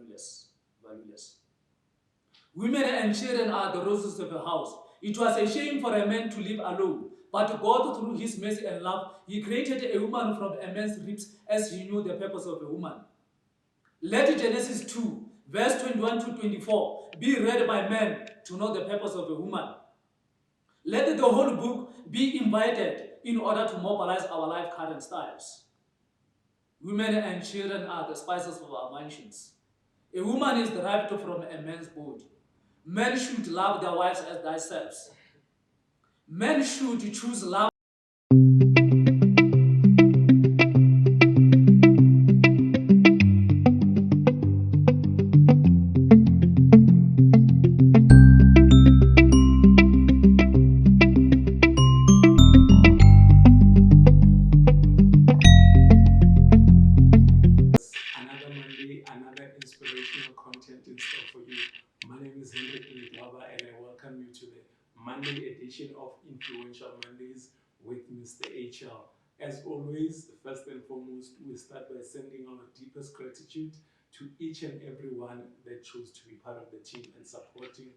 valueless. Valueless. Women and children are the roses of a house. It was a shame for a man to live alone, but God, through his mercy and love, he created a woman from a man's ribs as he knew the purpose of a woman. Let Genesis 2, verse 21 to 24 be read by men to know the purpose of a woman. Let the whole book be invited in order to mobilize our life current styles. Women and children are the spices of our mansions. A woman is derived from a man's body. Men should love their wives as themselves. Men should choose love. Another Monday, another inspirational content in store for you. My name is Hendrik and I welcome you to the Monday edition of Influential Mondays with Mr. HL. As always, first and foremost, we start by sending our deepest gratitude to each and every one that chose to be part of the team and supporting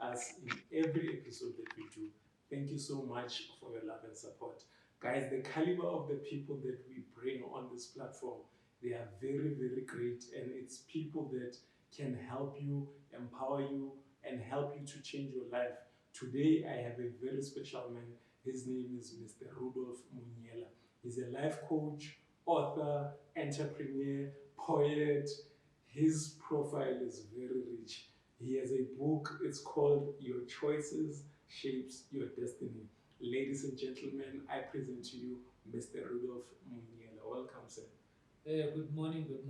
us in every episode that we do. Thank you so much for your love and support. Guys, the caliber of the people that we bring on this platform, they are very, very great, and it's people that can help you, empower you, and help you to change your life. Today, I have a very special man. His name is Mr. Rudolf Monyela. He's a life coach, author, entrepreneur, poet. His profile is very rich. He has a book, it's called Your Choices Shapes Your Destiny. Ladies and gentlemen, I present to you Mr. Rudolf Monyela. Welcome, sir. Good morning, Hendrik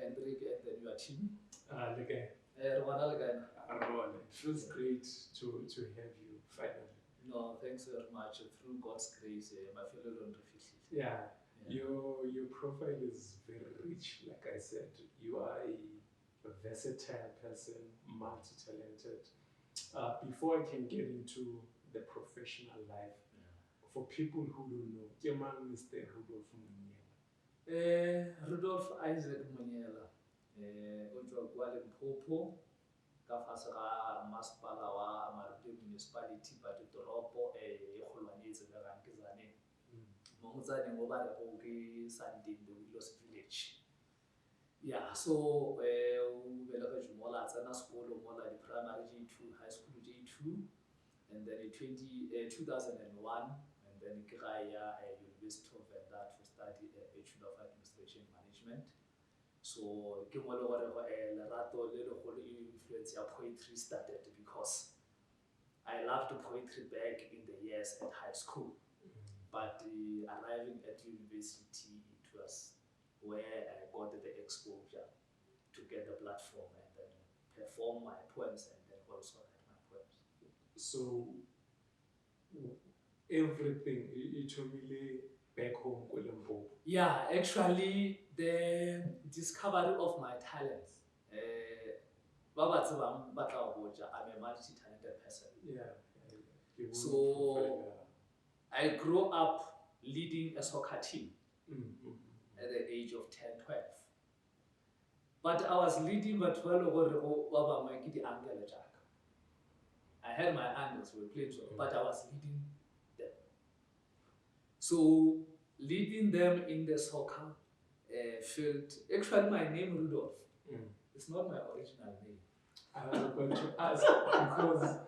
and your team. Like it feels great to have you finally. No, thanks very much. Through God's grace, my fellow don't refuse it. Yeah. Your profile is very rich. Like I said, you are a versatile person, multi-talented. Before I can get into the professional life, for people who don't know, Keman Mr. Rudolf Monyela. Rudolf Isaac Monyela, o tswa kwa Limpopo, ka fase ga masepala wa Marote municipality, but toropo e kgolwane e tsebegang ke Tzaneen. Mo Tzaneen o ba re go ke Sandton, the Willows village. Yeah, so o belegetswe mo la tsena sekolo mo la di-primary J2, high school J2, and then in 2001, and then ke ga ya University of Venda to study a Bachelor of Administration Management. So ke mo le gore lerato le legolo influence ya poetry started because I loved poetry back in the years at high school. But arriving at university, it was where I got the exposure to get the platform and then perform my poems and then also write my poems. So everything you told me back home in Limpopo. Yeah, actually the discovery of my talents. I'm a multi-talented person. Yeah. So I grew up leading a soccer team at the age of 10, 12. But I was leading but 12 I had my uncles who were playing soccer, but I was leading them. So leading them in the soccer field, actually my name Rudolf. It's not my original name. I was going to ask because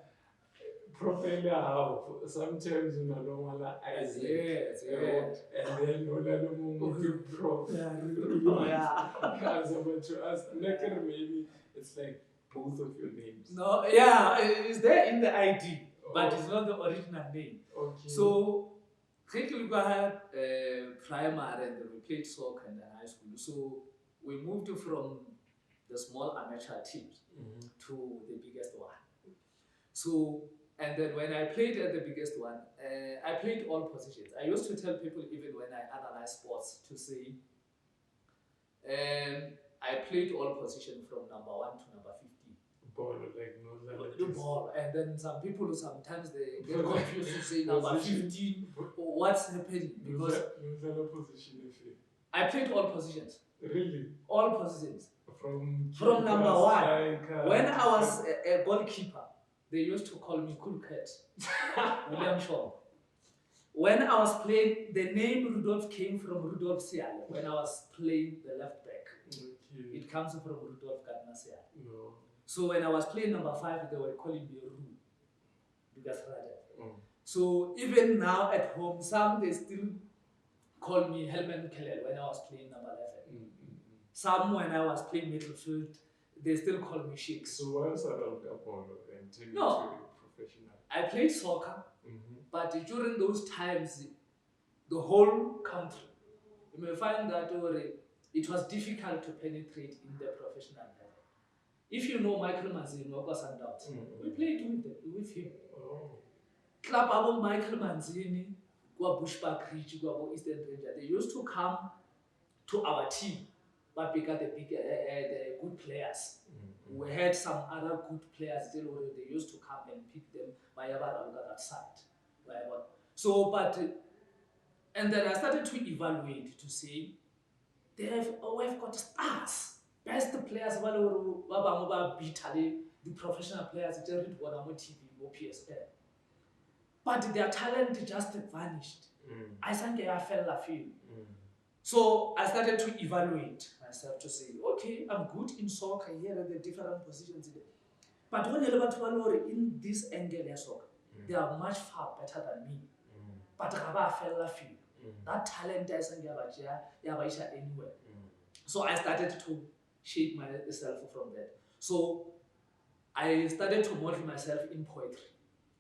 properly how sometimes you know Isaac. Yes. And then Prof. Yeah. I was about to ask maybe it's like both of your names. No, yeah, it's there in the ID, but it's not the original name. Okay. So we had primary and then we played soccer in the high school. So we moved from the small amateur teams to the biggest one. So, and then when I played at the biggest one, I played all positions. I used to tell people even when I analyze sports to say, I played all positions from number 1 to number 15. Ball, like no the ball, and then some people sometimes they get confused to say number 15. What's happening? Because position I played all positions. Really? All positions. From number one. striker, When I was a goalkeeper, they used to call me Cool Cat, William Shaw. When I was playing, the name Rudolf came from Rudolf Siale. When I was playing the left back, it comes from Rudolf Gardner Siale. No. So when I was playing number 5, they were calling me Ru, because So even now at home, some they still call me Helman Kelel when I was playing number 11. Some when I was playing midfield, they still call me Shakes. So why was Apollo and turn No. into professional? I played soccer, but during those times, the whole country, you may find that it was difficult to penetrate in the professional level. If you know Michael Manzini, we played with him. Club about Michael Manzini, Bushback Ridge, Eastern Ranger, they used to come to our team, but we got the good players. We had some other good players, they used to come and pick them by that side. So, and then I started to evaluate to see, we've got stars, best players, the professional players, TV, PSL. But their talent just vanished. I think I fell a few. So I started to evaluate myself to say, okay, I'm good in soccer, here are the different positions. But when you in this angle of soccer, they are much far better than me. But I fell a few. That talent I think anywhere. So I started to shape myself from that. So I started to model myself in poetry.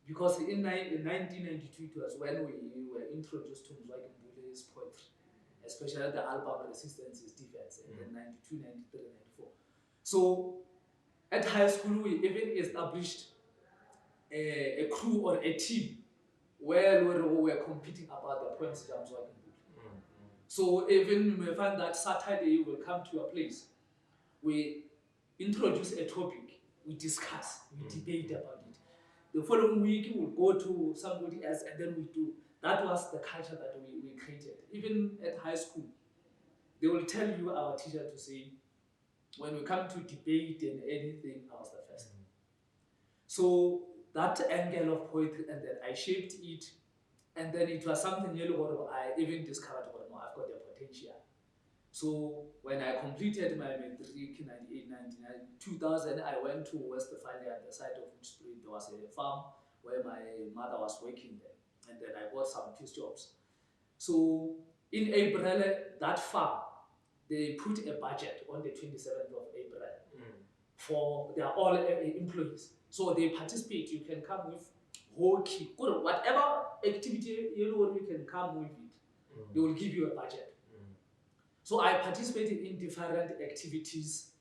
Because in 1992, it was when we were introduced to Mzwaki Mbule's poetry, especially the album Resistance is Defense, in 92, 93, 94. So at high school, we even established a crew or a team where we were competing about the poems of Mzwaki Mbule. So even you may find that Saturday you will come to your place. We introduce a topic, we discuss, we debate about it. The following week, we'll go to somebody else and then we do. That was the culture that we created. Even at high school, they will tell you, our teacher, to say, when we come to debate and anything, I was the first. So that angle of poetry, and then I shaped it, and then it was something I even discovered, I've got the potential. So when I completed my matric in 98, 99, 2000, I went to Westphalia at the site of Hoedspruit. There was a farm where my mother was working there. And then I got some piece jobs. So in April, that farm, they put a budget on the 27th of April for their all employees. So they participate. You can come with hockey, whatever activity you can come with it. They will give you a budget. So I participated in different activities,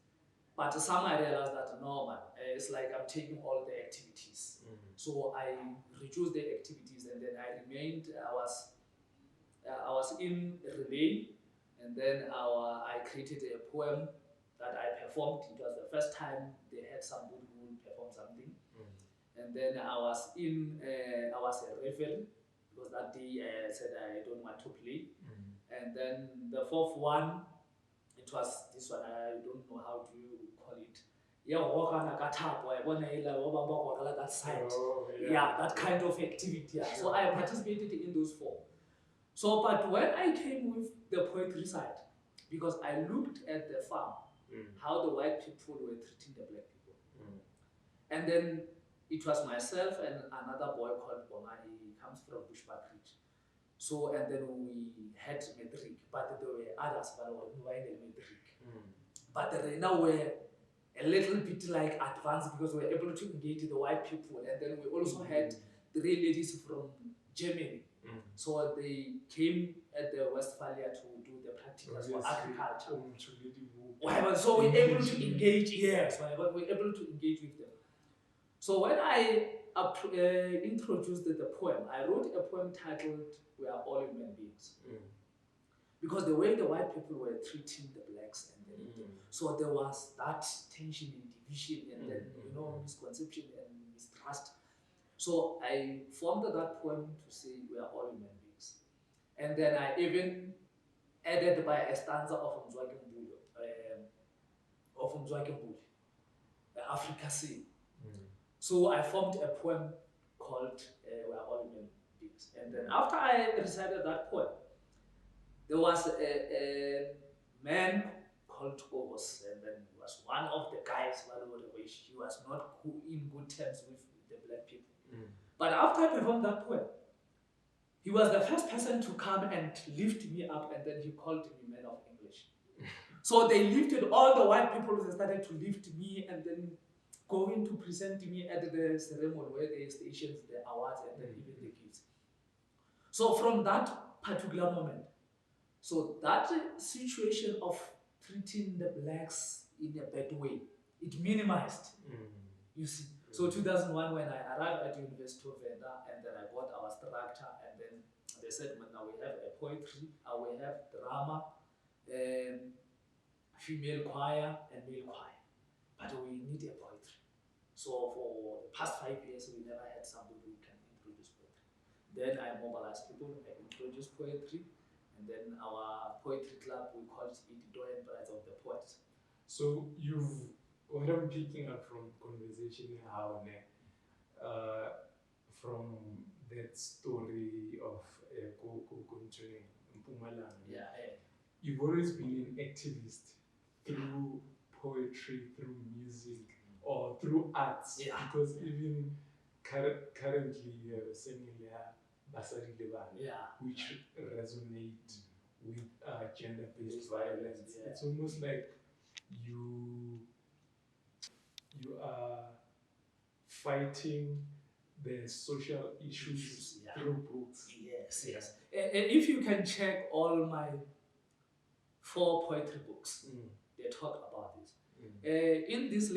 but some I realized that no, man, it's like I'm taking all the activities. So I reduced the activities, and then I remained. I was in relay, and then I created a poem that I performed. It was the first time they had somebody who performed something. And then I was a referee, because that day I said I don't want to play. And then the fourth one, it was this one, I don't know how to call it. That side. Yeah, that kind of activity. Yeah. So I participated in those 4. So, but when I came with the poetry side, because I looked at the farm, how the white people were treating the black people. And then it was myself and another boy called Bomani. He comes from Bushback Ridge. So, and then we had matric, but there were others that were in the matric. But they now were a little bit like advanced, because we were able to engage the white people. And then we also had 3 ladies from Germany. So they came at the Westphalia to do the practicals for agriculture. So we were able to engage, yes, we were able to engage with them. So when I introduced the poem, I wrote a poem titled "We Are All Human Beings," because the way the white people were treating the blacks, and then so there was that tension and division, and then misconception and mistrust. So I formed that poem to say we are all human beings, and then I even added by a stanza of Mzwaki Mbule, of Mzwakebuli, Africa Sea. So I formed a poem called We Are All Human Beings. And then after I recited that poem, there was a man called Kobos, and then he was one of the guys, which he was not in good terms with the black people. But after I performed that poem, he was the first person to come and lift me up, and then he called me man of English. So they lifted all the white people, they started to lift me and then going to present me at the ceremony where they stationed the awards and then even the gifts. So from that particular moment, so that situation of treating the blacks in a bad way, it minimized. You see. So 2001, when I arrived at the University of Venda, and then I got our structure, and then they said, now we have a poetry, we have drama, female choir and male choir, but we need a poetry. So for the past 5 years, we never had somebody who can introduce poetry. Then I mobilized people, I introduced poetry, and then our poetry club, we called it Doyen Brides of the Poets. So what I'm picking up from conversation how from that story of Yeah, you've always been an activist through poetry, through music, or through arts. Yeah. Because even currently you have a similar Basari Levan, which resonate with gender-based violence. Yeah. It's almost like you are fighting the social issues through books. Yes. And if you can check all my 4 poetry books, they talk about this. In this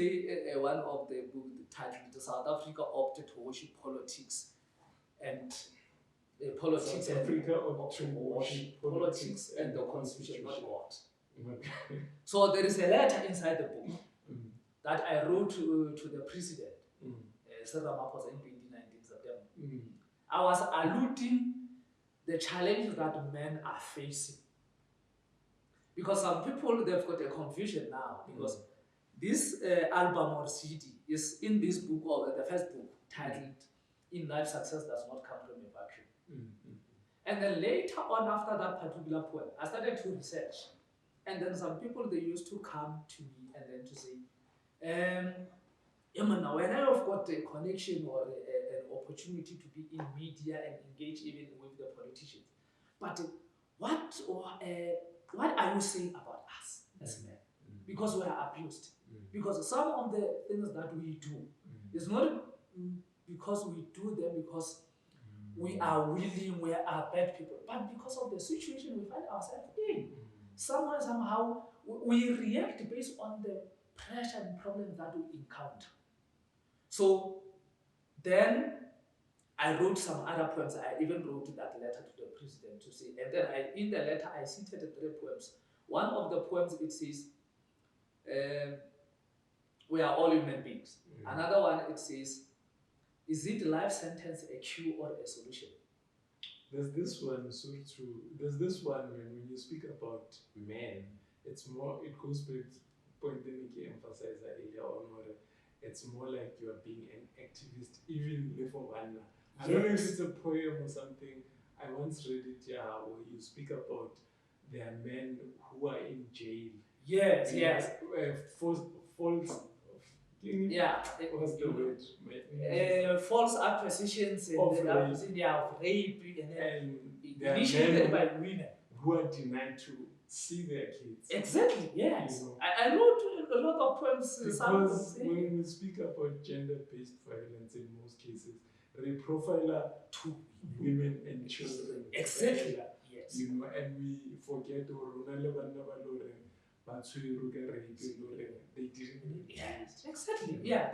one of the books, titled South Africa Opted to Worship Politics and Politics South Africa opted to worship politics and the Constitution, not God. So there is a letter inside the book that I wrote to the president, Cyril Ramaphosa, in 2019 September. I was alluding the challenges that men are facing. Because some people, they've got a confusion now, because this album or CD is in this book, or the first book, titled In Life Success Does Not Come From a Vacuum. And then later on, after that particular poem, I started to research. And then some people, they used to come to me and then to say, when I have got a connection or an opportunity to be in media and engage even with the politicians, but what are you saying about us as men? Because we are abused. Because some of the things that we do is not because we do them because we are willing, we are bad people, but because of the situation we find ourselves in. Somehow, we react based on the pressure and problems that we encounter. So then I wrote some other poems. I even wrote that letter to the president to say, and then in the letter I cited 3 poems. One of the poems, it says, we are all human beings. Another one, it says, is it life sentence a cure or a solution? There's this one, so true. There's this one when you speak about men, it's more, it goes back to the point that Nikki emphasized earlier on, where it's more like you are being an activist, even for one. I don't know if it's a poem or something. I once read it, where you speak about there are men who are in jail. Yes. False. What's the word? False accusations of rape and initiated by women who are denied to see their kids. Exactly, yes. I wrote a lot of poems. Because when we speak about gender-based violence, in most cases, they profile to women and children. Exactly. Yes. And we forget they didn't. Yes, exactly. Yeah.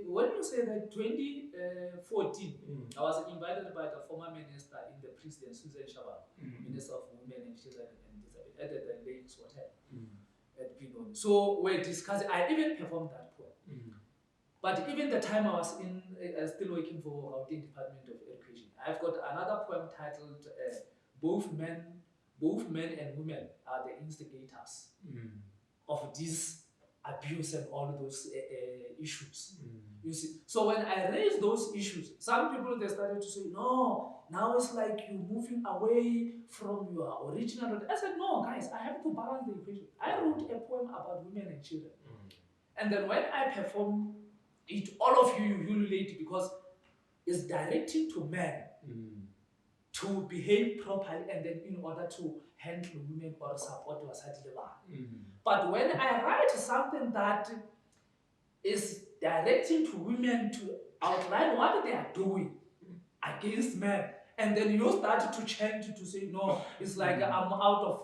When you say that 2014, I was invited by the former minister in the president, Susan Shabana, Minister of Women and Children and Disability, at the Ladies Hotel at Pinoni. So we're discussing, I even performed that poem. But even the time I was still working for the Department of Education, I've got another poem titled Both Men and Women Are the Instigators of This abuse and all those issues. You see, so when I raised those issues, some people they started to say, no, now it's like you're moving away from your original. I said, no, guys, I have to balance the equation. I wrote a poem about women and children, and then when I perform it, all of you relate because it's directing to men to behave properly and then in order to handle women or support basadi le bana. But when I write something that is directing to women to outline what they are doing against men, and then you start to change to say, no, it's like I'm out of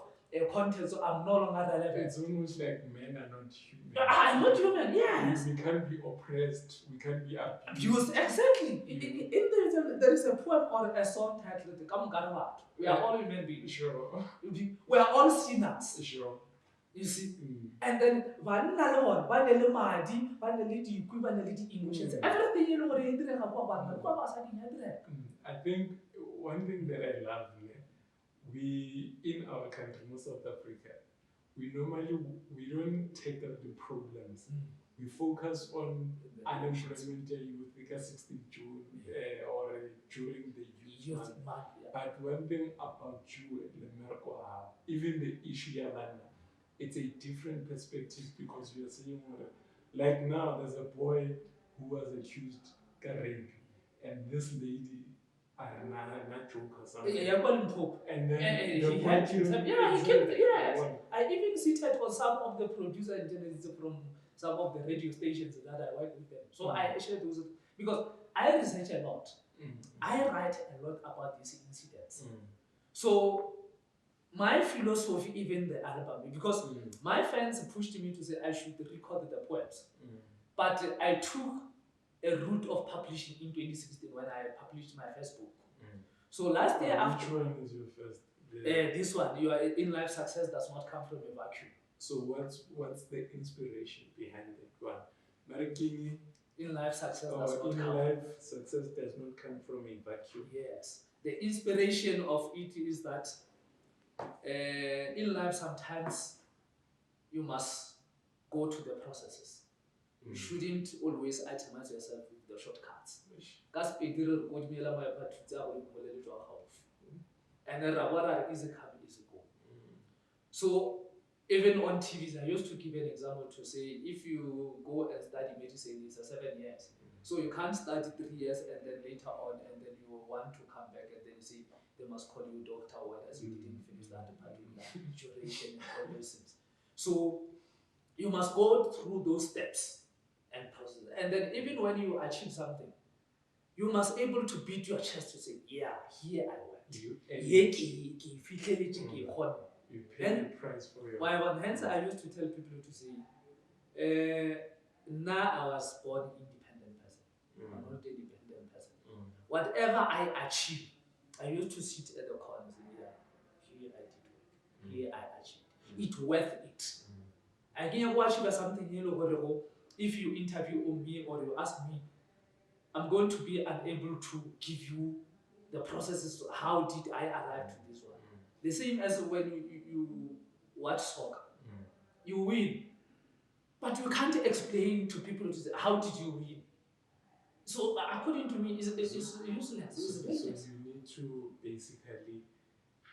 context, so I'm no longer relevant. It's almost like men are not human. I'm not human, yes. We can't be oppressed, we can't be abused. Exactly. There is a poem or a song titled Kamgarvat. We are all human beings. Sure. We are all sinners. Sure. You see? And then emotions, everything you know, I think one thing that I love here, we in our country, most South Africa, we don't take up the problems. We focus on unemployment youth because 16 June or during the youth month. But one thing about you at Limpopo, even the issue Yavana, it's a different perspective because you are saying, like now there's a boy who was accused of rape, and this lady, not joke or something. And then he had himself. Yeah, he killed. Yes, I even cited on some of the producers and journalists from some of the radio stations that I work with them. So I shared those because I research a lot. I write a lot about these incidents. So my philosophy, even the album, because my friends pushed me to say I should record the poems, but I took a route of publishing in 2016 when I published my first book. So last year, which one is your first? This one, your in life success does not come from a vacuum. So what's the inspiration behind that one? Marikini, in life success does not come. In life success does not come from a vacuum. Yes, the inspiration of it is that in life sometimes you must go to the processes. You shouldn't always itemize yourself with the shortcuts. And then is a come, is a go. So even on TVs, I used to give an example to say if you go and study medicine, it's 7 years. So you can't study 3 years and then later on, and then you want to come back and then you say they must call you doctor, whereas you didn't finish that particular duration and all those things. So you must go through those steps and process. And then even when you achieve something, you must be able to beat your chest to say, yeah, here I went. You pay the price for your hence I used to tell people to say, now I was born independent person. I'm not a dependent person. Whatever I achieve, I used to sit at the corner and say, yeah, here I did work. Here I achieved. It's worth it. I can achieve something if you interview me or you ask me, I'm going to be unable to give you the processes. How did I arrive to this one? The same as when you watch soccer. You win. But you can't explain to people to say, how did you win? So according to me, it's useless. So you need to basically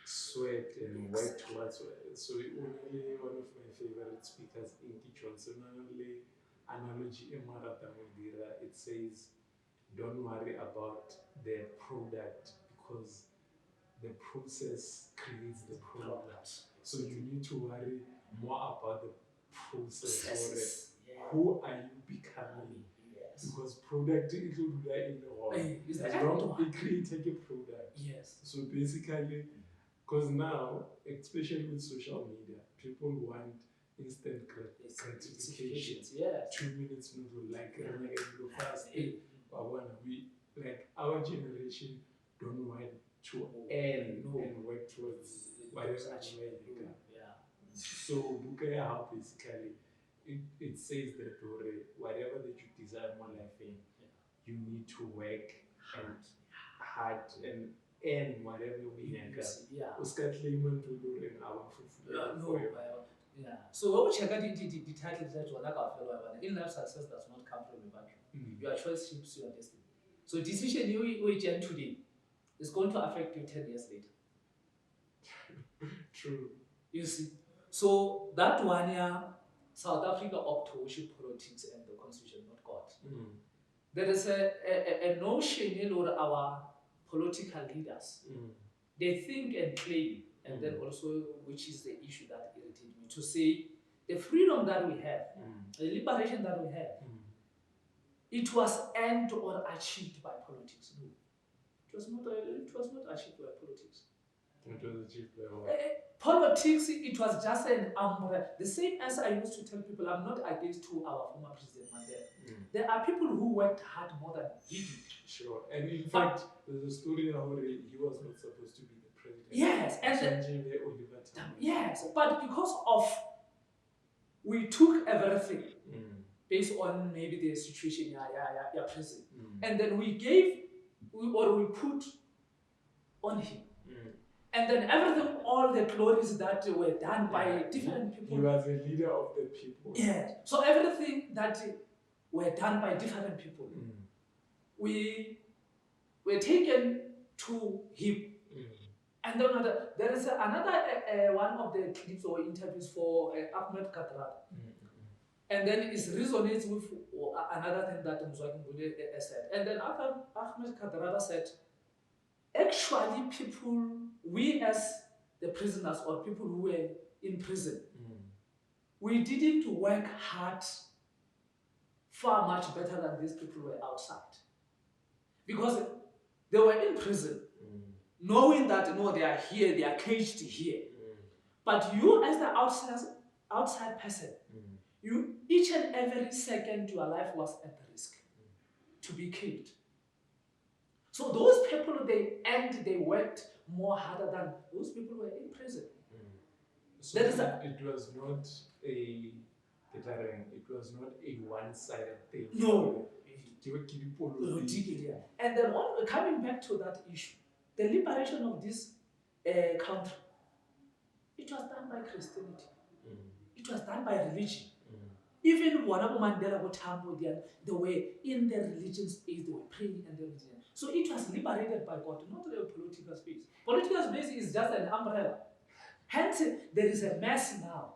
sweat and work towards it. So only one of my favorite speakers, Inky Johnson, only analogy in Maratamundira, it says, don't worry about the product because the process creates the product. So you need to worry more about the process. Who are you becoming? Yes. Because product include that in the whole. As long as it creates a product. Yes. So basically, because now, especially with social media, people want instant gratification. Yes. 2 minutes noodle, like fast. We like our generation don't want to earn and work towards whatever way. So Bukaya how basically it says that whatever that you desire more life in, you need to work and hard and earn whatever we need. Yeah. Uska claimant to do in our no, Yeah. So when we check out the title that one like in life success does not come from a vacuum. Your choice shapes your destiny. So decision you change today is going to affect you 10 years later. True. You see. So that one year, South Africa opt to worship politics and the constitution, not God. There is a notion in our political leaders. They think and claim, and then also, which is the issue that irritated me, to say the freedom that we have, the liberation that we have, it was earned or achieved by politics. No, it was not. It was not achieved by politics. It was achieved by what? Politics, it was just an umbrella. The same as I used to tell people, I'm not against our former president Mandela. There are people who worked hard more than he did. Sure, and in fact, there's a story now where he was not supposed to be the president. Yes, and yes, but because of we took everything based on maybe the situation, prison, and then we put on him. And then everything, all the glories that were done by different people. He was a leader of the people. Yeah. So everything that were done by different people, we were taken to him. And then there is another one of the clips or interviews for Ahmed Katrat. And then it resonates with another thing that Mzwaki Mbule said. And then Ahmed Katrat said, actually, people, we as the prisoners or people who were in prison, we didn't work hard far much better than these people were outside. Because they were in prison, knowing that no, they are here, they are caged here. But you as the outside person, you each and every second your life was at risk to be killed. So those people, they worked more harder than those people who were in prison. So it was not a one-sided thing. No. And then coming back to that issue, the liberation of this country, it was done by Christianity. It was done by religion. Even Wanabo Mandela would Tambo, they were in their religion space, they were praying and everything. So it was liberated by God, not the political space. Political space is just an umbrella. Hence, there is a mess now.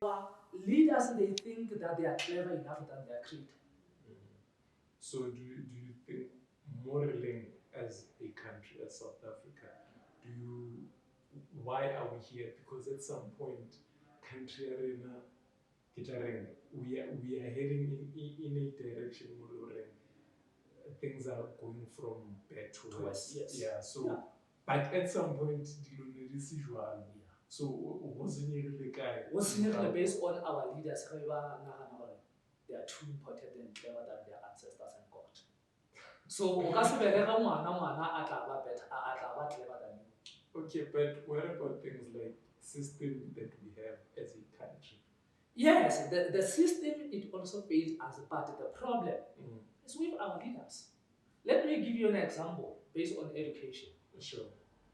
Our leaders, they think that they are clever enough than their creator. So do you think morally as a country, as South Africa, why are we here? Because at some point, country arena, we are heading in a direction where things are going from bad to worse. Yes. Yeah. So, but at some point, so wasn't really based on our leaders, they are too important and clever than their ancestors and God. So okay, but what about things like system that we have as a country? Yes, the system, it also fails as part of the problem. It's with our leaders. Let me give you an example based on education. Sure.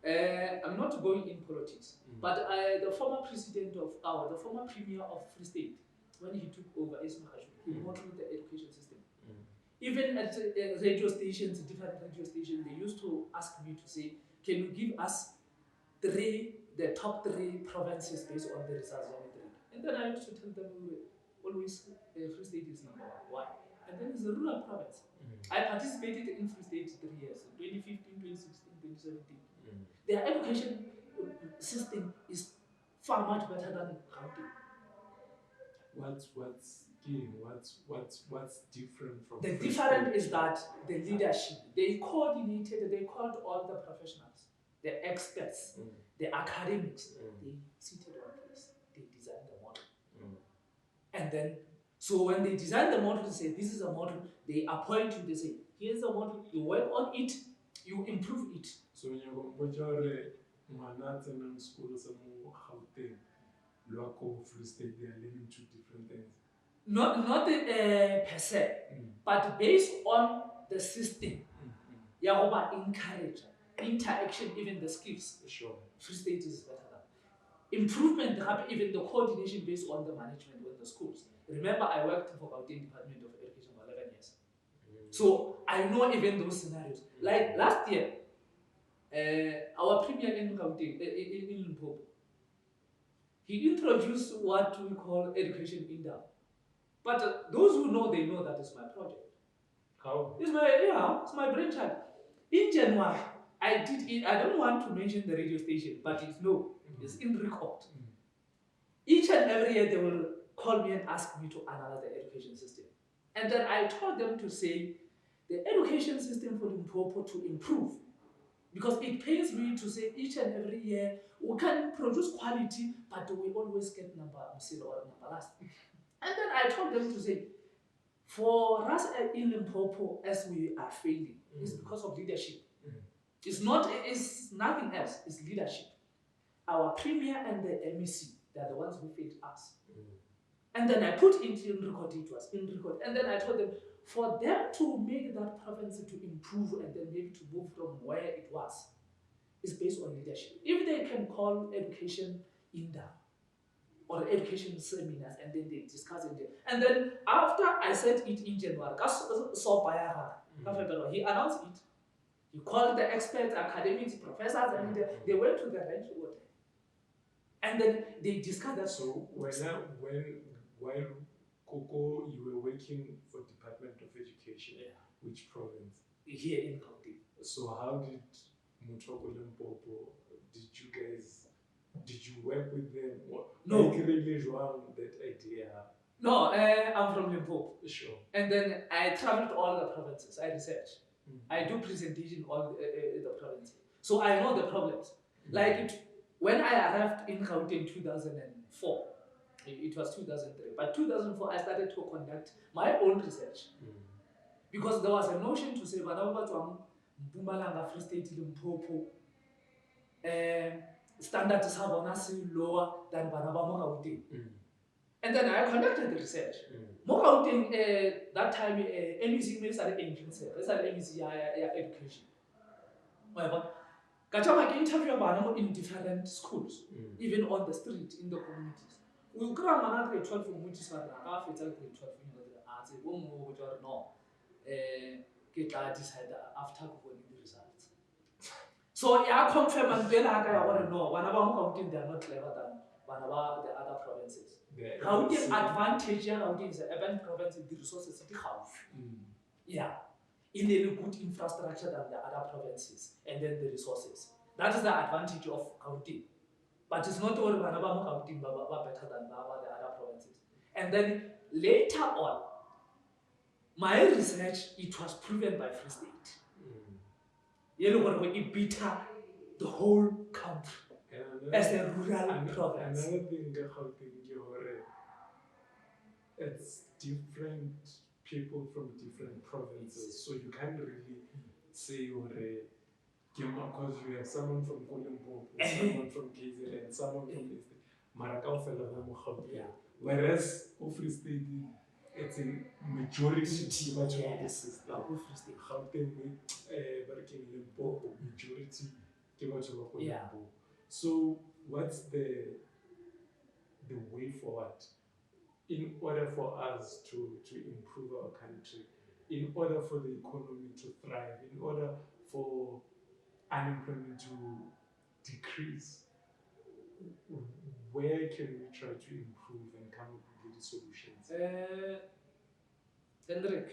I'm not going in politics, but the former president of the former premier of Free State, when he took over, he modeled the education system. Even at radio stations, different radio stations, they used to ask me to say, can you give us the top 3 provinces based on the results of the 3? And then I used to tell them always Free State is number 1. Why? And then it's a rural province. I participated in Free State 3 years, 2015, 2016, 2017. Their education system is far much better than Gauteng. What's different from the difference is that the leadership, they coordinated, they called all the professionals, the experts, the academics, they seated one place, they designed the model. And then, so when they design the model, they say, this is a model, they appoint you, they say, here's the model, you work on it, you improve it. So when you're in school, Gauteng, local Free State, they are learning 2 different things. Not per se, but based on the system. Encourage interaction, even the skills. Sure. Free State is better than. improvement happen, even the coordination based on the management with the schools. Remember, I worked for Gauteng Department of Education for 11 years. So I know even those scenarios. Like last year, our premier in Gauteng, in Limpopo, he introduced what we call education in depth. But those who know, they know that it's my project. How? It's my brainchild. In January, I did it. I don't want to mention the radio station, but it's in record. Each and every year they will call me and ask me to analyze the education system. And then I told them to say the education system for Limpopo to improve. Because it pains me to say each and every year we can produce quality, but we always get number zero or number last. And then I told them to say, for us in Limpopo, as we are failing, it's because of leadership. It's nothing else, it's leadership. Our premier and the MEC, they're the ones who failed us. And then I put it in record, and then I told them, for them to make that province to improve and then maybe to move from where it was, is based on leadership. If they can call education INDA or education seminars and then they discuss it. And then after I said it in January, he announced it. He called the experts, academics, professors, and they went to the ranch order. And then they discussed that. So while Coco, you were working for Department of Education, which province? Here in Gauteng. So how did Mutoko Limpopo, did you work with them? No. That idea? No, I'm from Limpopo. Sure. And then I traveled to all the provinces. I research. I do presentation all the provinces. So I know the problems. When I arrived in Gauteng 2004, it was 2003, but 2004 I started to conduct my own research. Because there was a notion to say, Mpumalanga, Free State, Limpopo, standard is lower than Gauteng. And then I conducted the research. Gauteng, that time, MEC means MEC education. I interview in different schools, even on the street, in the communities. We grow up grade 12 for which is grade 12 no. Decide after the results. So I confirm and then I know they are not clever than the other provinces. How the advantage how the urban province the resources they have. Yeah. In a good infrastructure than the other provinces, and then the resources. That is the advantage of Gauteng. But it's not all Gauteng better than the other provinces. And then later on, my research, it was proven by Free State. It beat the whole country as a rural province. Another thing it's different people from different provinces, so you can't really say because you have someone from Limpopo, someone from KZN, someone from East. Whereas Free State, it's a majority system. Limpopo, majority. So what's the way forward in order for us to improve our country, in order for the economy to thrive, in order for unemployment to decrease? Where can we try to improve and come up with the solutions? Hendrik,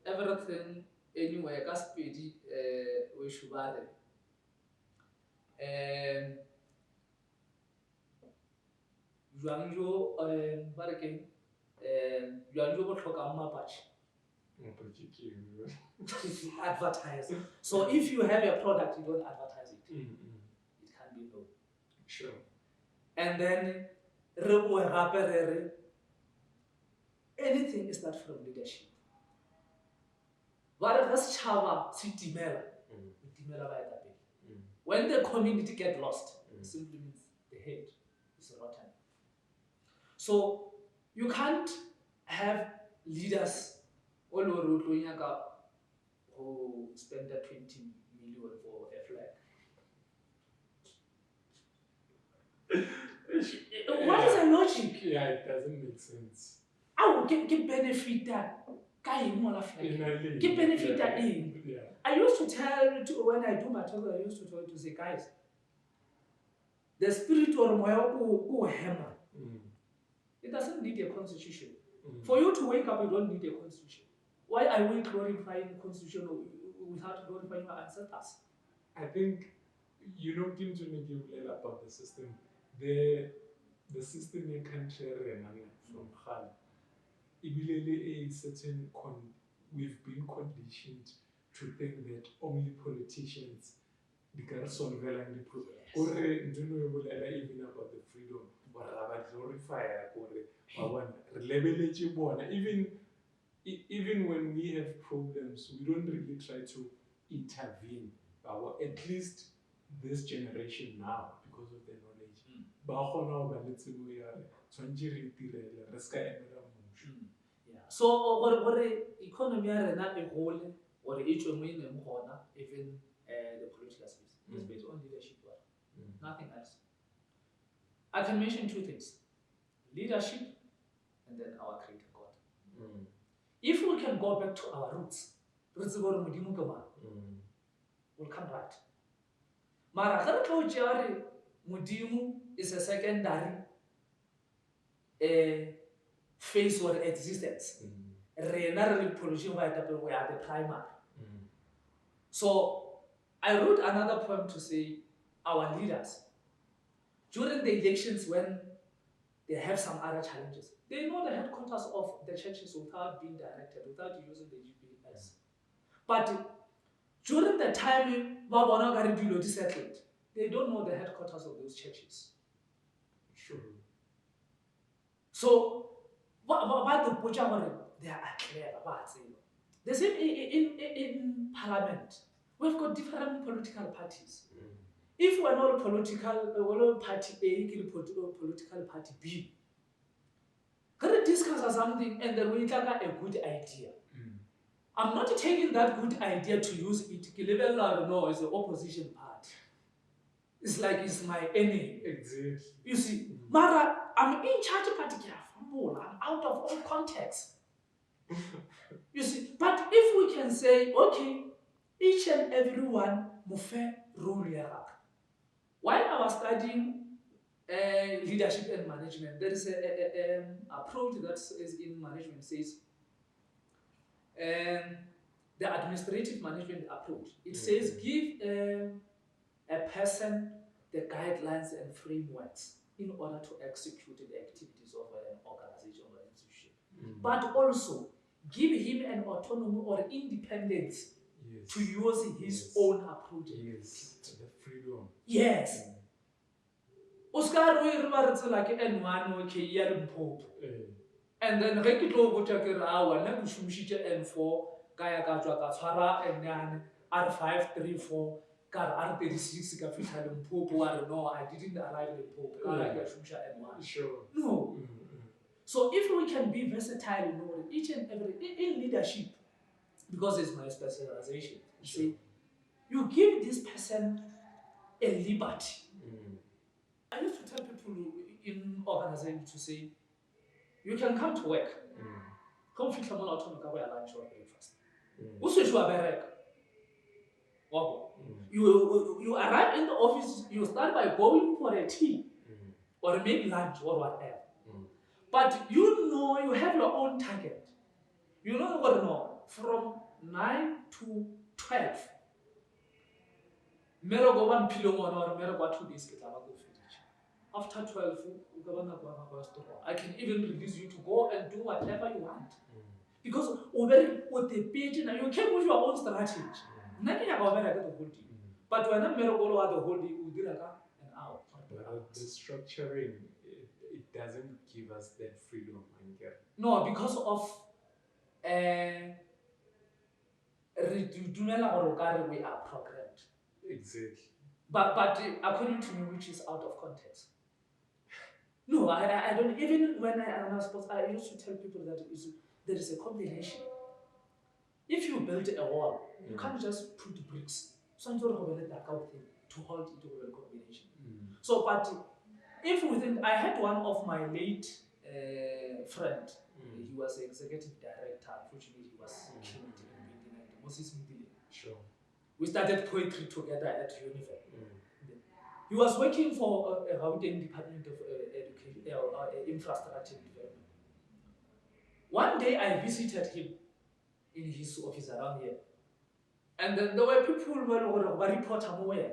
everything anywhere, Gaspedi, we should buy Juanjo, Barking, Juanjo Botlokama patch. Advertise. So if you have a product, you don't advertise it. It can be known. Sure. And then anything is not from leadership. When the community get lost, it simply means the head is rotten. So you can't have leaders all over who spend that 20 million for a flag. What is the logic? Yeah, it doesn't make sense. I will get benefit that guy get benefit that in. Yeah. I used to tell when I do my talk, I used to tell to say, guys, the spirit or go hammer. It doesn't need a constitution. For you to wake up, you don't need a constitution. Why are we glorifying constitution without glorifying our ancestors? I think you know about the system. The system in country from Khan. A certain we've been conditioned to think that only politicians can solve the problem. Or even about the freedom or glorify even when we have problems, we don't really try to intervene. At least this generation now, because of the knowledge, yeah. So what economy e gole or each one even the political space is based on leadership, nothing else. I can mention two things: leadership and then our creator God. If we can go back to our roots, we'll come right. Mara Mudimu is a secondary phase or existence. Politician we are the primary. So I wrote another poem to say our leaders, during the elections when they have some other challenges, they know the headquarters of the churches without being directed, without using the GPS. But during the time Babana settled, they don't know the headquarters of those churches. Sure. So, what the Puja, they are clear about it. The same in Parliament. We've got different political parties. If we're not political party A, political party B, can discuss something and then we have a good idea. I'm not taking that good idea to use it. No, it's the opposition party. It's like it's my enemy. Exactly. You see, Mara, I'm in charge of party. I'm out of all context. You see, but if we can say, okay, each and every one move rule. While I was studying leadership and management, there is an approach that is in management says the administrative management approach. It says give a person the guidelines and frameworks in order to execute the activities of an organization or institution, but also give him an autonomy or independence to use his own approach. Yes, the freedom. Yes. Oscar we remember like N1 okay Limpopo. And then Rekito go take our na bushumshije N4 kaya ka tswa ka tshwara N9 R534 car R36 ka fihla Limpopo wa re no I didn't arrive in Limpopo ka ya shumsha N1. Sure. No. So if we can be versatile in each and every in leadership, because it's my specialization, see, you give this person a liberty. I used to tell people in organizations to say, you can come to work. Come fit someone out to cover lunch or breakfast. You arrive in the office, you start by going for a tea or make lunch or whatever. But you know you have your own target. You know what? No, from 9 to 12. After 12, I can even release you to go and do whatever you want. Because with the page, you came with your own strategy. But when I'm the whole day, we did an hour. The structuring, it doesn't give us that freedom. No, because of we are programmed. Exactly. But according to me, which is out of context. No, I don't. Even when I used to tell people that there is a combination. If you build a wall, you can't just put bricks. So to hold it to a combination. So, but if within, I had one of my late friend, he was the executive director, unfortunately he was killed in 2019, Moses Mdile. Sure. We started poetry together at Univer. He was working for a Gauteng Department of Education, Infrastructure Development. One day I visited him in his office around here. And then there were people who were reporting somewhere.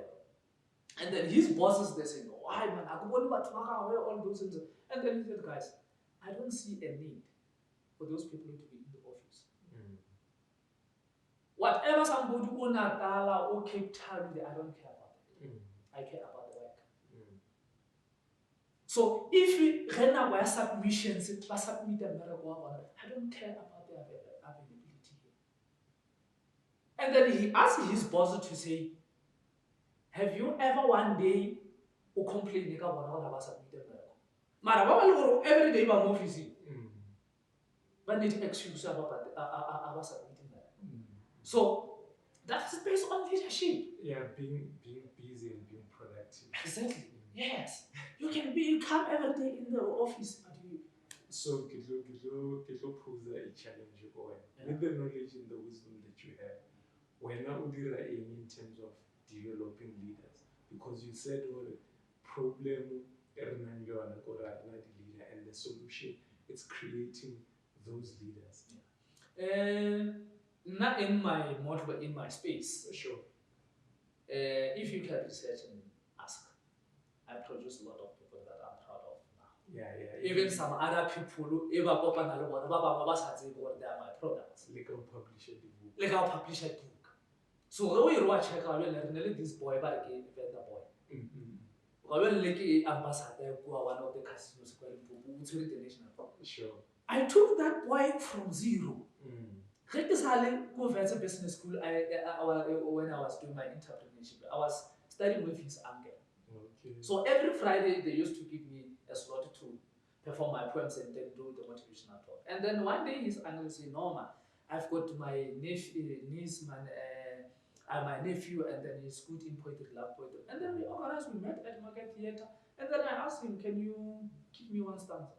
And then his bosses, they said, why man, all those things. And then he said, guys, I don't see a need for those people to be in the office. Whatever somebody on Natala or Cape Town, I don't care about it. I care about the work. So if we have submissions, I don't care about their availability here. And then he asked his boss to say, have you ever one day complained about submitted? Every day I'm office. But need excuse about submitting that. So that's based on leadership. Yeah, being busy and being productive. Exactly. Yes. You come every day in the office, but you. So get pose a challenge going. With the knowledge and the wisdom that you have, we're now in terms of developing leaders. Because you said problem and the solution is creating those leaders. Not in my model, but in my space. Sure. If you can research and ask, I produce a lot of people that I'm proud of now. Yeah. Even some other people who they are my products. Like I'll publish a book. Like I'll publish a book. So when you watch this boy, but again, the boy. Ambassador, one of the casinos, the national. Sure. I took that boy from zero. Go business school. When I was doing my entrepreneurship, I was studying with his uncle. Okay. So every Friday they used to give me a slot to perform my poems and then do the motivational talk. And then one day his uncle said, "Norma, I've got my my nephew, and then he's good in poetry, love poetry." And then we organized. We met at Market Theatre, and then I asked him, "Can you give me one stanza?"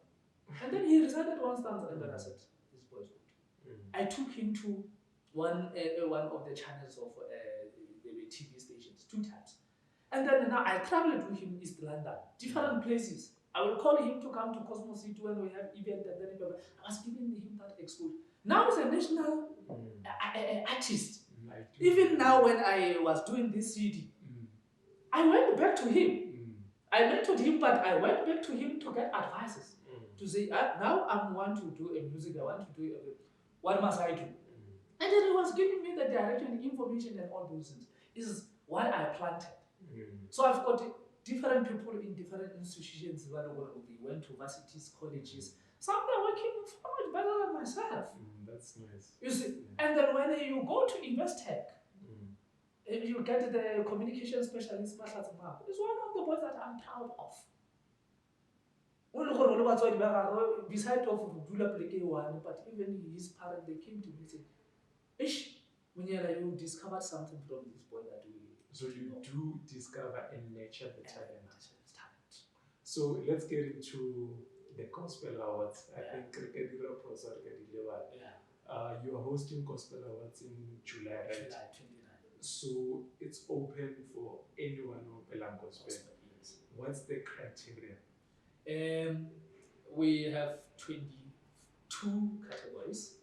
And then he recited one stanza, and then I said, "This boy is good." I took him to one of the channels of the TV stations 2 times. And then now I traveled with him East London, different places. I will call him to come to Cosmos City when we have event, and then I was giving him that exposure. Now he's a national artist. Even now when I was doing this CD, I went back to him. I mentored him, but I went back to him to get advices. To say, now I want to do a music, I want to do what must I do? And then he was giving me the direction, information, and all those things. This is what I planted. So I've got different people in different institutions. They went to universities, colleges. Some are working far much better than myself. That's nice. You see, and then when you go to Investec, you get the communication specialist, it's one of the boys that I'm proud of. Besides of Dula Pleke one, but even his parents, they came to me and said, "Ish, Monyela, you discovered something from this boy that we." So you do discover and nurture the talent. So let's get into the Gospel Awards. I think you are hosting Gospel Awards in July, right? July 29. So it's open for anyone who belongs Gospel. Yes. What's the criteria? We have 22 categories,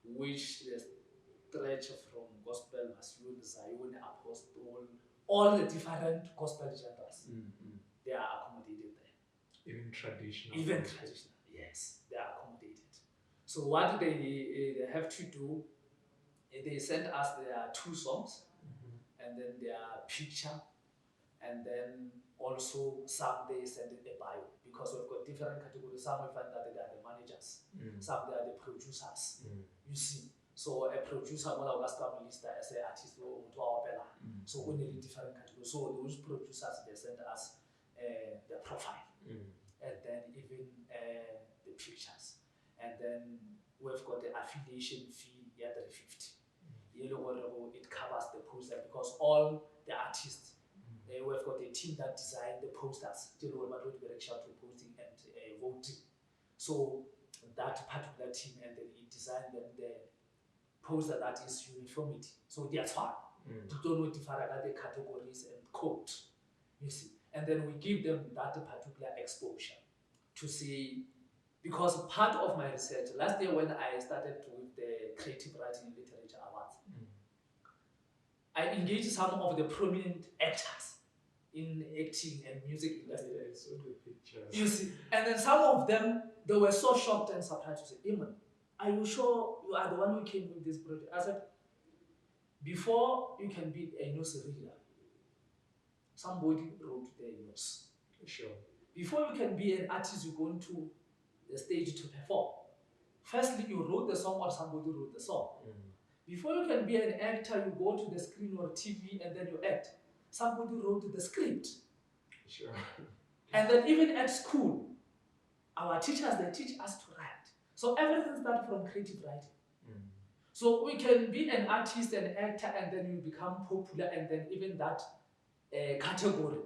which stretch from gospel, Masion, Zion, Apostle, all the different gospel genres. They are accommodated there. Even traditional. Yes, they are accommodated. So what they have to do, they send us their 2 songs, and then their picture, and then also some they send a bio, because we've got different categories. Some we find that they are the managers, some they are the producers. You see, so a producer will list as an artist or so only different categories. So those producers, they send us the profile, and then even the pictures, and then we've got the affiliation fee, 350. It covers the poster, because all the artists We've got a team that designed the posters, to posting and voting. So that particular team, and then it designed them the poster that is uniformity. So that's why to don't notify the categories and code, you see. And then we give them that particular exposure to see, because part of my research last year when I started with the Creative Writing and Literature Awards, I engaged some of the prominent actors in acting and music industry. Yeah, I saw the pictures. You see, and then some of them, they were so shocked and surprised to say, Iman, are you sure you are the one who came with this project? I said, before you can be a news reader, somebody wrote the news. Sure. Before you can be an artist, you go into the stage to perform. Firstly, you wrote the song or somebody wrote the song. Before you can be an actor, you go to the screen or TV and then you act. Somebody wrote the script. Sure. And then even at school, our teachers, they teach us to write. So everything starts from creative writing. So we can be an artist, an actor, and then you become popular, and then even that category,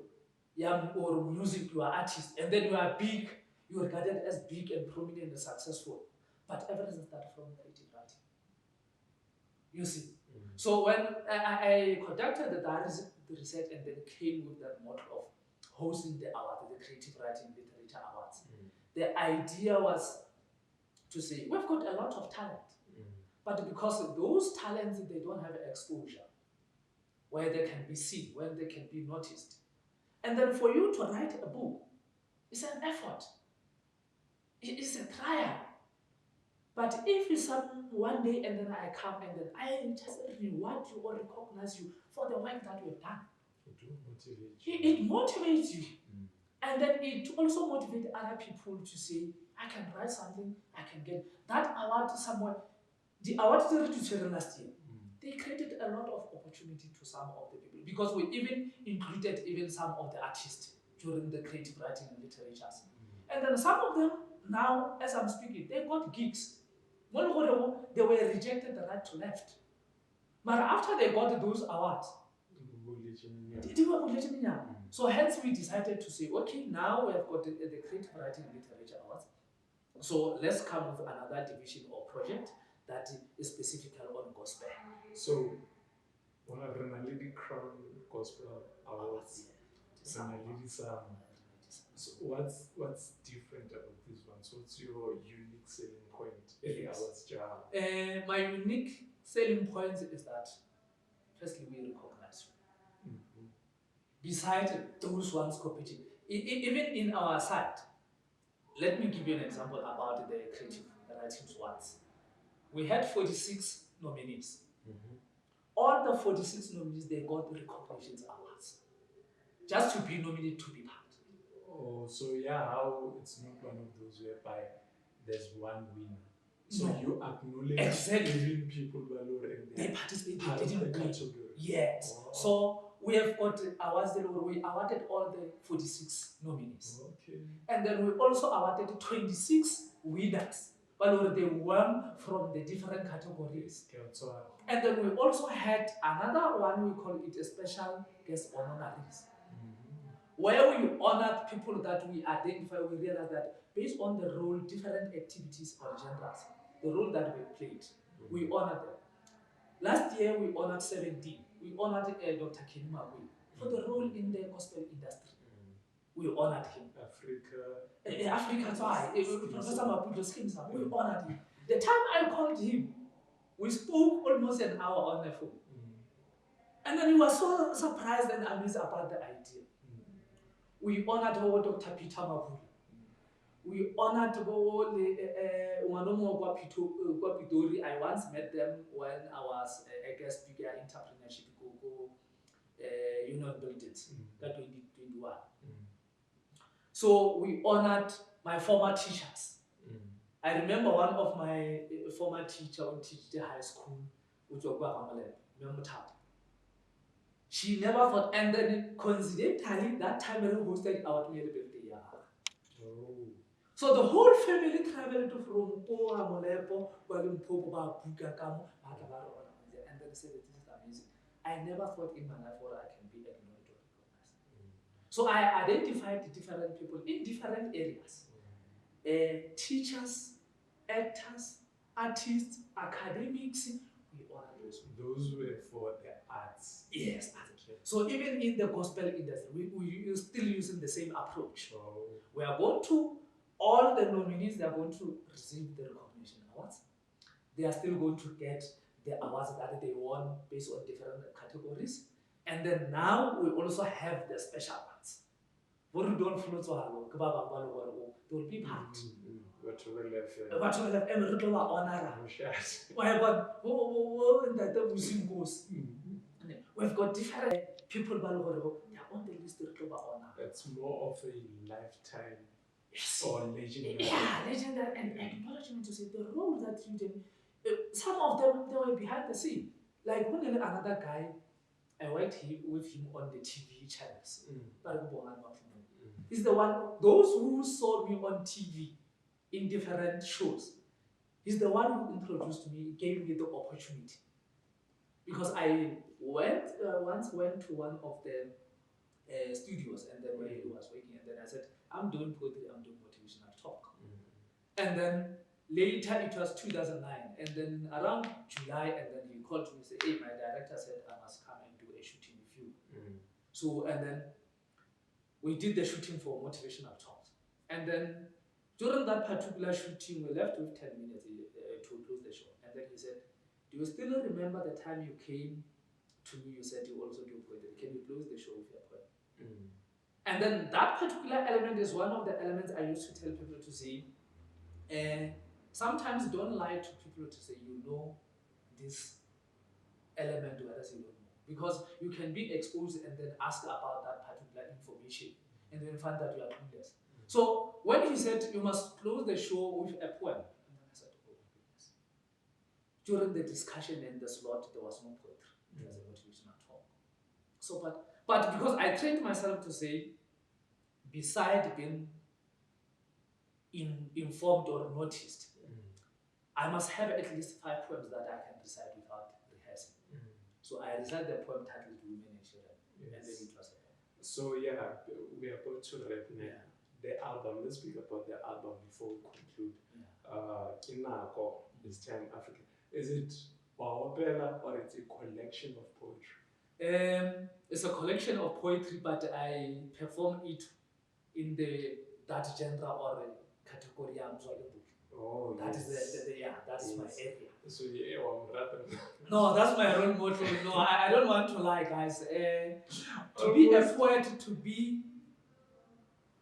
or music, you are artist, and then you are big, you are regarded as big and prominent and successful. But everything starts from creative writing. You see. So when I conducted the research and then came with that motto of hosting the award, the Creative Writing Literature Awards, the idea was to say, we've got a lot of talent, but because those talents, they don't have exposure, where they can be seen, where they can be noticed. And then for you to write a book, it's an effort. It is a trial. But if you one day and then I come and then I just reward you or recognize you for the work that we've done, it motivates you. And then it also motivates other people to say, I can write something, I can get that award somewhere. The award they did last year, they created a lot of opportunity to some of the people, because we even included even some of the artists during the creative writing and literatures. And then some of them now, as I'm speaking, they got gigs. They were rejected the right to left. But after they got those awards, they were bulletin. So hence we decided to say, okay, now we have got the Creative Writing and Literature Awards. So let's come with another division or project that is specifically on gospel. So, one of the Crown Gospel Awards, So what's different about this one? So what's your unique selling point in the awards jar? My unique selling point is that firstly we recognize you. Besides those ones competing, even in our site, let me give you an example about the creative writing awards. We had 46 nominees. All the 46 nominees, they got recognitions awards. Just to be nominated to be part. Oh, so yeah, how it's not one of those whereby there's one winner. So No. you acknowledge exactly people and they participated, part they of the didn't win. category. Yes. Oh. So we have got awards, we awarded all the 46 nominees. Okay. And then we also awarded 26 winners. But they won from the different categories. And then we also had another one, we call it a special guest honoraries. Where we honored people that we identify, we realize that based on the role, different activities or genres, the role that we played, we honored them. Last year we honored 17. We honored Dr. Kenny Magui for the role in the gospel industry. We honored him. Africa's why? Professor Maputo Skimsa, we honored him. The time I called him, we spoke almost an hour on the phone. And then he was so surprised and amazed about the idea. We honored Dr. Peter Mabuli. We honored Pitori. I once met them when I was a guest speaker at Entrepreneurship Union Buildings, 2021. So we honored my former teachers. I remember one of my former teachers who taught the high school, which was she never thought, and then coincidentally, that time we hosted our 20th birthday. So the whole family traveled from Limpopo, Limpopo, and then said, this is amazing. I never thought in my life I can be acknowledged or recognized. So I identified different people in different areas. Teachers, actors, artists, academics, we honor those people. Those were for the arts. Yes, arts. So even in the gospel industry, we are still using the same approach. Oh. We are going to, all the nominees, they are going to receive the recognition awards. They are still going to get the awards that they won based on different categories. And then now we also have the special ones. They will be part. But we left. But we have every honor. We've got different people they are on the list of honor. That's more of a lifetime Yes. or legendary. Yeah, legendary and acknowledgement to say the role that you did. Some of them they were behind the scene. Like when another guy, I worked with him on the TV channels. He's the one, those who saw me on TV in different shows. He's the one who introduced me, gave me the opportunity. Because I once went to one of the studios, and then where he was working, and then I said, I'm doing poetry, I'm doing motivational talk. And then later it was 2009, and then around July, and then he called me and said, hey, my director said I must come and do a shooting with you. So, and then we did the shooting for motivational talks. And then during that particular shooting, we left with 10 minutes to close the show. And then he said, do you still remember the time you came to me, you said you also do poetry? Can you close the show with your poem? And then that particular element is one of the elements I used to tell people to say, sometimes don't lie to people to say you know this element, whereas you don't know. Because you can be exposed and then ask about that particular information and then find that you are clueless. So when he said you must close the show with a poem, and then I said, oh my goodness. During the discussion and the slot, there was no poetry. It was a motivational talk. So, but because I trained myself to say, beside being informed or noticed, I must have at least 5 poems that I can recite without rehearsing. So I recited the poem titled Women and Children, and then it was a poem. So yeah, we are about to wrap now. Yeah. The album, let's speak about the album before we conclude. Kinako, this time Africa. Is it Wawapela or it's a collection of poetry? It's a collection of poetry, but I perform it in that genre or category. Oh, that yes. is that's Yes. my area. So yeah, rapping. No, that's my role motto. No, I don't want to lie, guys. To be a poet, to be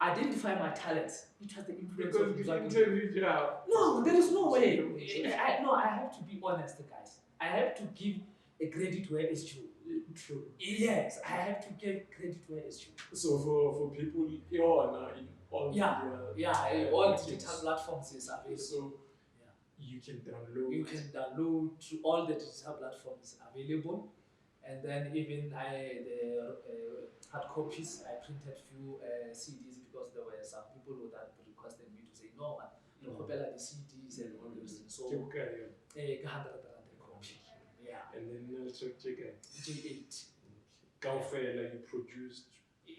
identify my talents. It has the influence of Because the interview, yeah. No, there is no way. I have to be honest, guys. I have to give a credit where it's due. True. Yes, I have to give credit where it's due. So for people here now in all all digital platforms is available. So you can download. You can download through all the digital platforms available, and then even the hard copies. I printed few CDs because there were some people who that requested me to say no, the CDs and all those things. So 100 copy. Yeah. And then also check G8. Kaufela, you produced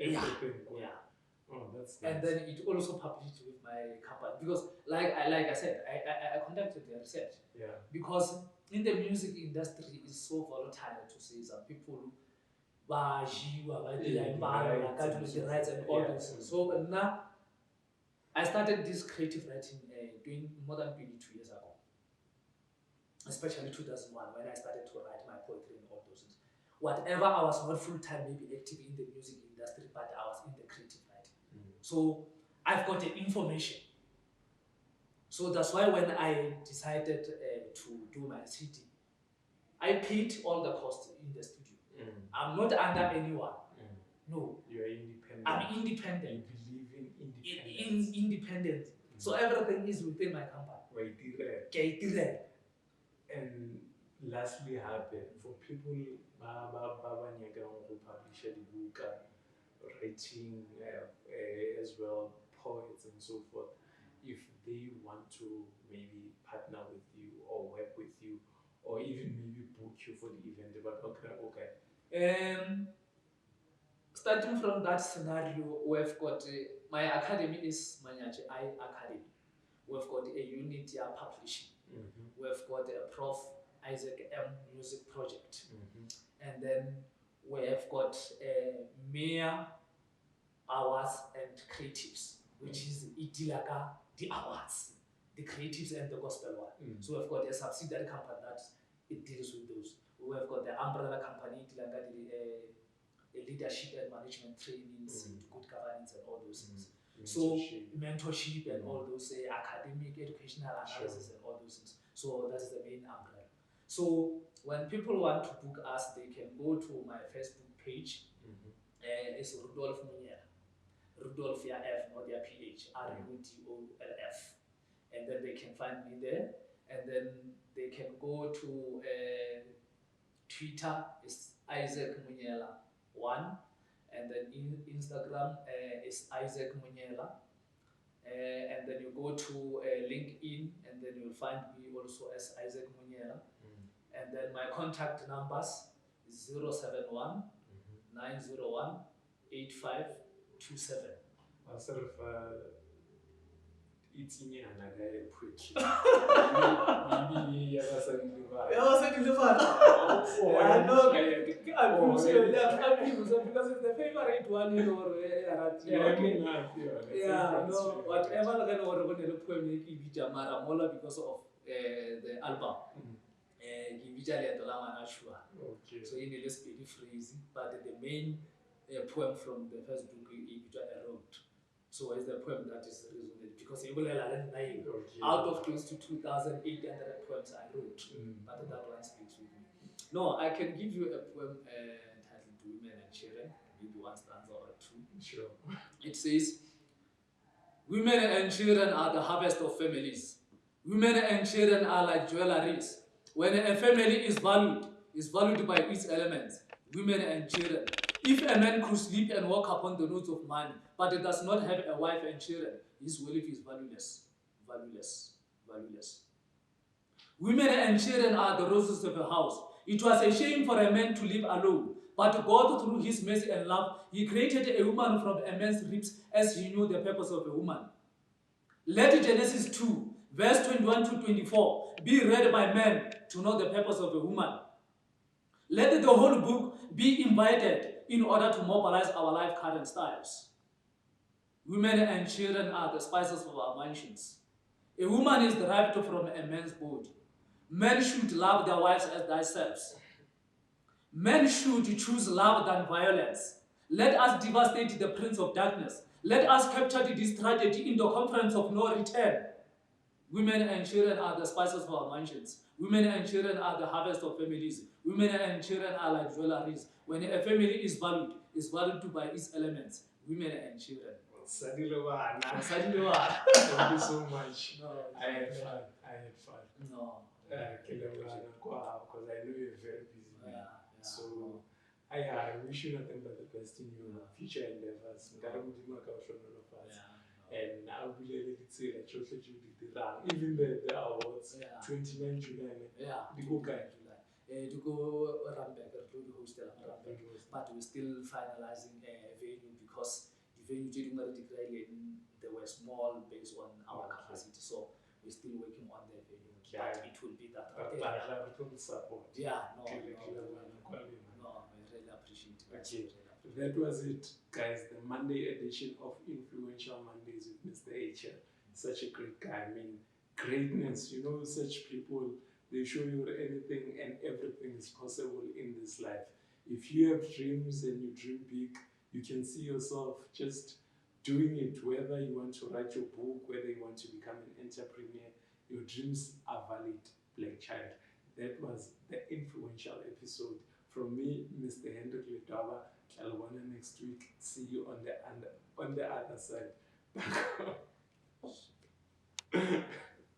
everything. Yeah. Oh, that's nice. And then it also published with my company because, like I said, I conducted the research. Yeah. Because in the music industry, it's so volatile to say some people the rights and all this. So now I started this creative writing doing more than 22 years ago, especially 2001 when I started to write my poetry and all those things. Whatever, I was not full-time maybe active in the music industry, but I was in the creative writing. So I've got the information. So that's why when I decided to do my CD, I paid all the costs in the studio. I'm not under anyone. No. You are independent. I'm independent. You believe in independence. Independent. So everything is within my company. And lastly, for people who publish a book, writing as well, poets and so forth, if they want to maybe partner with you or work with you or even maybe book you for the event, but okay. starting from that scenario, we've got my academy is Manyachi I Academy. We've got a unit here publishing. We've got a Prof. Isaac M Music Project. And then we have got Mayor Awards and Creatives, which is Itilaka, the awards, the creatives and the gospel one. So we've got a subsidiary company that it deals with those. We've got the umbrella company, Itilaka, the leadership and management trainings, good governance and all those things. So mentorship and all those academic, educational analysis and all those things. So that is the main umbrella. So when people want to book us, they can go to my Facebook page. It's Rudolf Monyela. Rudolf, your F, not your PH, RUDOLF. And then they can find me there. And then they can go to Twitter, it's Isaac Monyela 1. And then Instagram is Isaac Monyela. And then you go to LinkedIn, and then you'll find me also as Isaac Monyela. And then my contact numbers is 071 901 8527. Sort of it's in another poetry. Maybe I was because it's the favorite one, you know. Whatever kind of poem you because of the album. Okay. So in the speedy phrase, but the main poem from the first book I wrote. So it's the poem that is resonated because out of close to 2,800 poems I wrote, but that one speaks with me. No, I can give you a poem entitled Women and Children, maybe one stanza or two. Sure. It says, women and children are the harvest of families. Women and children are like jewelries. When a family is valued by its elements, women and children. If a man could sleep and walk upon the notes of money, but he does not have a wife and children, his wealth is valueless. Valueless. Valueless. Women and children are the roses of a house. It was a shame for a man to live alone, but God, through his mercy and love, he created a woman from a man's ribs as he knew the purpose of a woman. Let Genesis 2, verse 21 to 24 be read by men to know the purpose of a woman. Let the whole book be invited in order to mobilize our life current styles. Women and children are the spices of our mansions. A woman is derived from a man's body. Men should love their wives as themselves. Men should choose love than violence. Let us devastate the prince of darkness. Let us capture this tragedy in the conference of no return. Women and children are the spices of our mansions. Women and children are the harvest of families. Women and children are like jewelries. When a family is valued by its elements. Women and children. Thank you so much. No, I had fun. No. Because I know you're very busy. So I wish you nothing but the best in your future endeavors. And I will really say that you did wrong. Even the awards, 29 July. To go Rambek, but we're still finalizing a venue because the venue they were small based on our capacity, so we're still working on the venue. But it will be that. Support. Yeah, no, I really appreciate it. Okay. That was it, guys. The Monday edition of Influential Mondays with Mr. H. Such a great guy. I mean, greatness. You know, such people, they show you anything and everything is possible in this life. If you have dreams and you dream big, you can see yourself just doing it, whether you want to write your book, whether you want to become an entrepreneur, your dreams are valid, Black Child. That was the influential episode. From me, Mr. Hendrik Letaba. I'll next week. See you on the other side.